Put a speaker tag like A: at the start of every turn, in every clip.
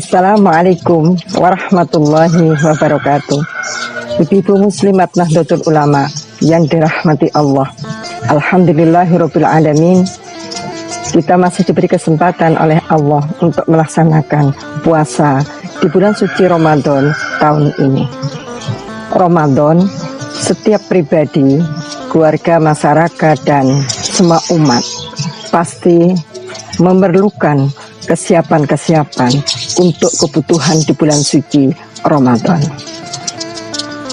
A: Assalamualaikum warahmatullahi wabarakatuh. Ibu-ibu muslimat Nahdlatul Ulama yang dirahmati Allah, alhamdulillahirabbil alamin. Kita masih diberi kesempatan oleh Allah untuk melaksanakan puasa di bulan suci Ramadan tahun ini. Ramadan, setiap pribadi, keluarga, masyarakat, dan semua umat pasti memerlukan kesiapan-kesiapan untuk kebutuhan di bulan suci Ramadan.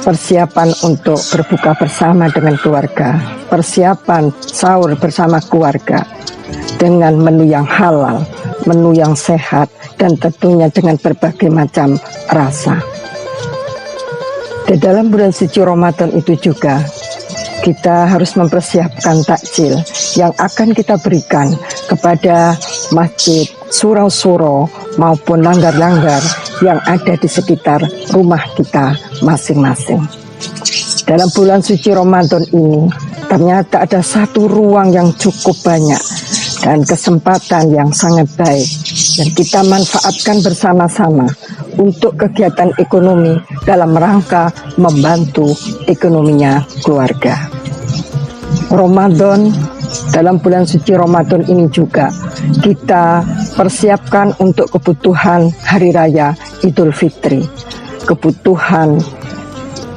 A: Persiapan untuk berbuka bersama dengan keluarga, persiapan sahur bersama keluarga dengan menu yang halal, menu yang sehat, dan tentunya dengan berbagai macam rasa. Di dalam bulan suci Ramadan itu juga kita harus mempersiapkan takjil yang akan kita berikan kepada masjid, surau-surau maupun langgar-langgar yang ada di sekitar rumah kita masing-masing. Dalam bulan suci Ramadan ini ternyata ada satu ruang yang cukup banyak dan kesempatan yang sangat baik yang kita manfaatkan bersama-sama untuk kegiatan ekonomi dalam rangka membantu ekonominya keluarga. Ramadan, dalam bulan suci Ramadan ini juga kita persiapkan untuk kebutuhan hari raya Idul Fitri, kebutuhan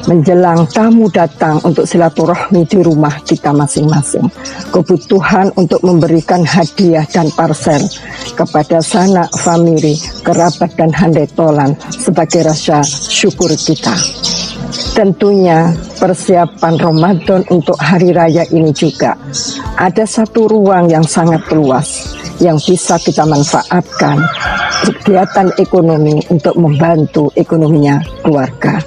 A: menjelang tamu datang untuk silaturahmi di rumah kita masing-masing, kebutuhan untuk memberikan hadiah dan parsel kepada sanak famili, kerabat, dan handai tolan sebagai rasa syukur kita. Tentunya persiapan Ramadan untuk hari raya ini juga ada satu ruang yang sangat luas yang bisa kita manfaatkan kegiatan ekonomi untuk membantu ekonominya keluarga.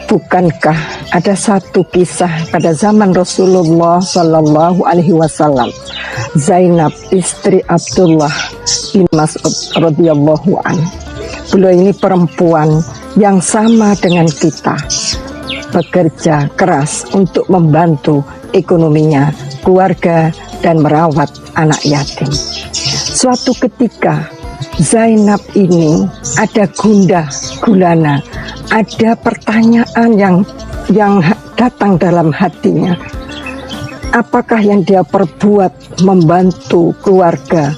A: Bukankah ada satu kisah pada zaman Rasulullah Shallallahu Alaihi Wasallam, Zainab istri Abdullah bin Mas'ud radhiyallahu an. Beliau ini perempuan yang sama dengan kita, bekerja keras untuk membantu ekonominya keluarga dan merawat anak yatim. Suatu ketika Zainab ini ada gundah gulana, ada pertanyaan yang datang dalam hatinya. Apakah yang dia perbuat membantu keluarga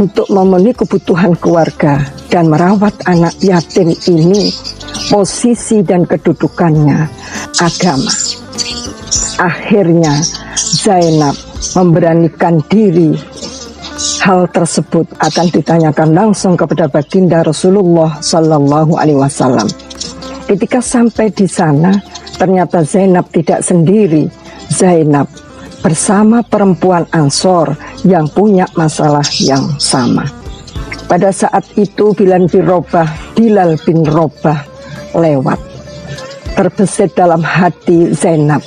A: untuk memenuhi kebutuhan keluarga dan merawat anak yatim ini posisi dan kedudukannya agama? Akhirnya Zainab memberanikan diri. Hal tersebut akan ditanyakan langsung kepada baginda Rasulullah Sallallahu Alaihi Wasallam. Ketika sampai di sana, ternyata Zainab tidak sendiri. Zainab bersama perempuan Ansor yang punya masalah yang sama. Pada saat itu Bilal bin Rabah lewat. Terbesit dalam hati Zainab.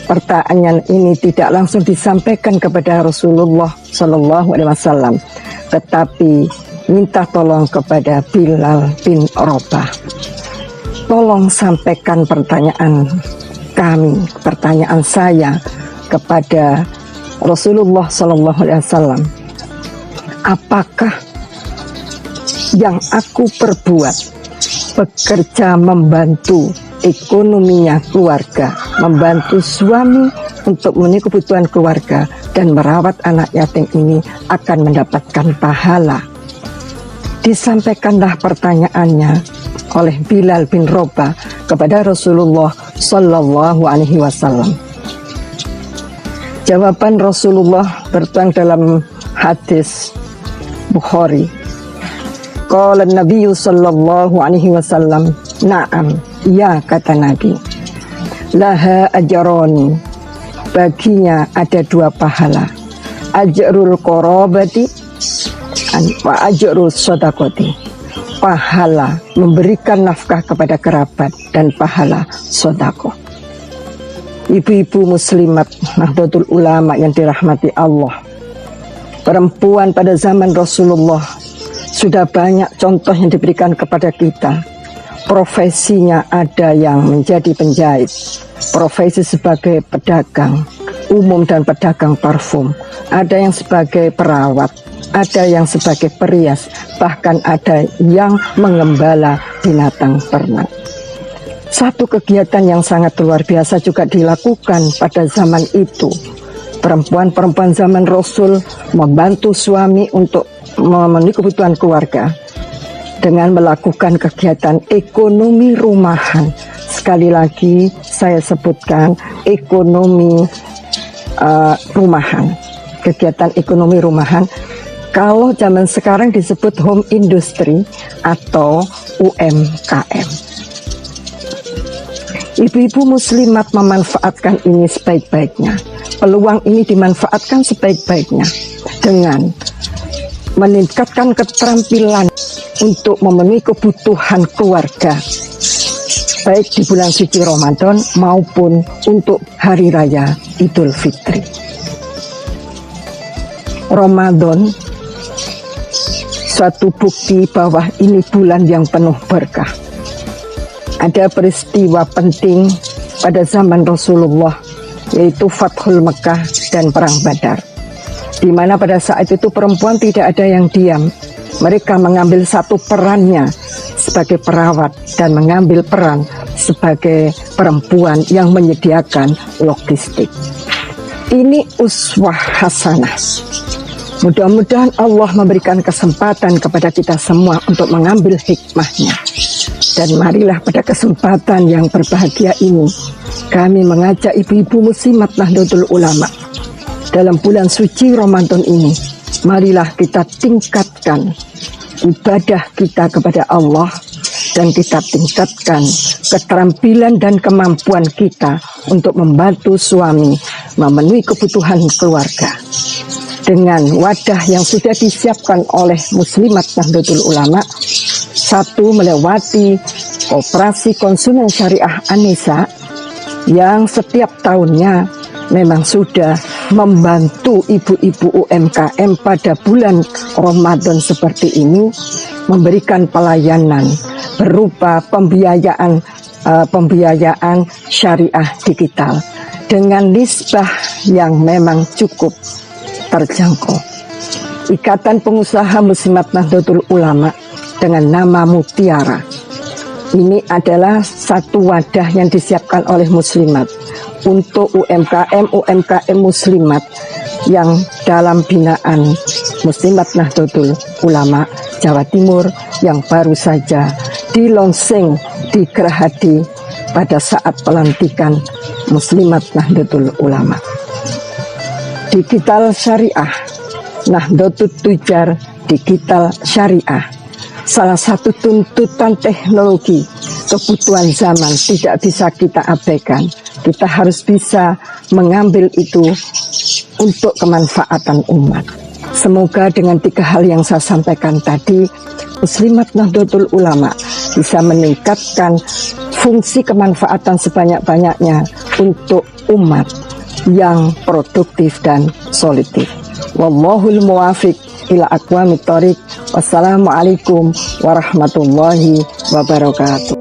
A: Pertanyaan ini tidak langsung disampaikan kepada Rasulullah Shallallahu Alaihi Wasallam, tetapi minta tolong kepada Bilal bin Rabah. Tolong sampaikan pertanyaan saya kepada Rasulullah Shallallahu Alaihi Wasallam. Apakah yang aku perbuat, bekerja membantu ekonominya keluarga, membantu suami untuk memenuhi kebutuhan keluarga dan merawat anak yatim ini akan mendapatkan pahala? Disampaikanlah pertanyaannya oleh Bilal bin Rabah kepada Rasulullah Sallallahu Alaihi Wasallam. Jawaban Rasulullah tertuang dalam hadis Bukhari. Qala Nabi Sallallahu Alaihi Wasallam, na'am, ya, kata Nabi. Laha ajroni, baginya ada dua pahala. Ajrul qarabati wa ajrul shadaqati. Pahala memberikan nafkah kepada kerabat dan pahala sedekah. Ibu-ibu muslimat Nahdlatul Ulama yang dirahmati Allah, perempuan pada zaman Rasulullah sudah banyak contoh yang diberikan kepada kita. Profesinya ada yang menjadi penjahit, profesi sebagai pedagang umum dan pedagang parfum, ada yang sebagai perawat, ada yang sebagai perias, bahkan ada yang mengembala binatang ternak. Satu kegiatan yang sangat luar biasa juga dilakukan pada zaman itu. Perempuan-perempuan zaman Rasul membantu suami untuk memenuhi kebutuhan keluarga dengan melakukan kegiatan ekonomi rumahan. Sekali lagi saya sebutkan ekonomi rumahan, kegiatan ekonomi rumahan. Kalau zaman sekarang disebut home industry atau UMKM. Ibu-ibu muslimat memanfaatkan ini sebaik-baiknya. Peluang ini dimanfaatkan sebaik-baiknya dengan meningkatkan keterampilan untuk memenuhi kebutuhan keluarga, baik di bulan suci Ramadan maupun untuk Hari Raya Idul Fitri. Ramadan suatu bukti bahwa ini bulan yang penuh berkah. Ada peristiwa penting pada zaman Rasulullah, yaitu Fathul Mekah dan Perang Badar, di mana pada saat itu perempuan tidak ada yang diam. Mereka mengambil satu perannya sebagai perawat dan mengambil peran sebagai perempuan yang menyediakan logistik. Ini uswah hasanah. Mudah-mudahan Allah memberikan kesempatan kepada kita semua untuk mengambil hikmahnya. Dan marilah pada kesempatan yang berbahagia ini, kami mengajak ibu-ibu muslimat Nahdlatul Ulama dalam bulan suci Ramadan ini, marilah kita tingkatkan ibadah kita kepada Allah dan kita tingkatkan keterampilan dan kemampuan kita untuk membantu suami memenuhi kebutuhan keluarga. Dengan wadah yang sudah disiapkan oleh muslimat Nahdlatul Ulama, satu, melewati Koperasi Konsumen Syariah An-Nisa yang setiap tahunnya memang sudah membantu ibu-ibu UMKM pada bulan Ramadan seperti ini, memberikan pelayanan berupa pembiayaan syariah digital dengan nisbah yang memang cukup terjangkau. Ikatan Pengusaha Muslimat Nahdlatul Ulama dengan nama Mutiara ini adalah satu wadah yang disiapkan oleh muslimat untuk UMKM muslimat yang dalam binaan Muslimat Nahdlatul Ulama Jawa Timur yang baru saja di-launching di Gerahadi pada saat pelantikan Muslimat Nahdlatul Ulama. Digital Syariah, Nahdlatul Tujar Digital Syariah, salah satu tuntutan teknologi, kebutuhan zaman tidak bisa kita abaikan. Kita harus bisa mengambil itu untuk kemanfaatan umat. Semoga dengan 3 hal yang saya sampaikan tadi, Muslimat Nahdlatul Ulama bisa meningkatkan fungsi kemanfaatan sebanyak-banyaknya untuk umat yang produktif dan solutif. Wallahul muwafiq ila aqwamit thoriq. Wassalamualaikum warahmatullahi wabarakatuh.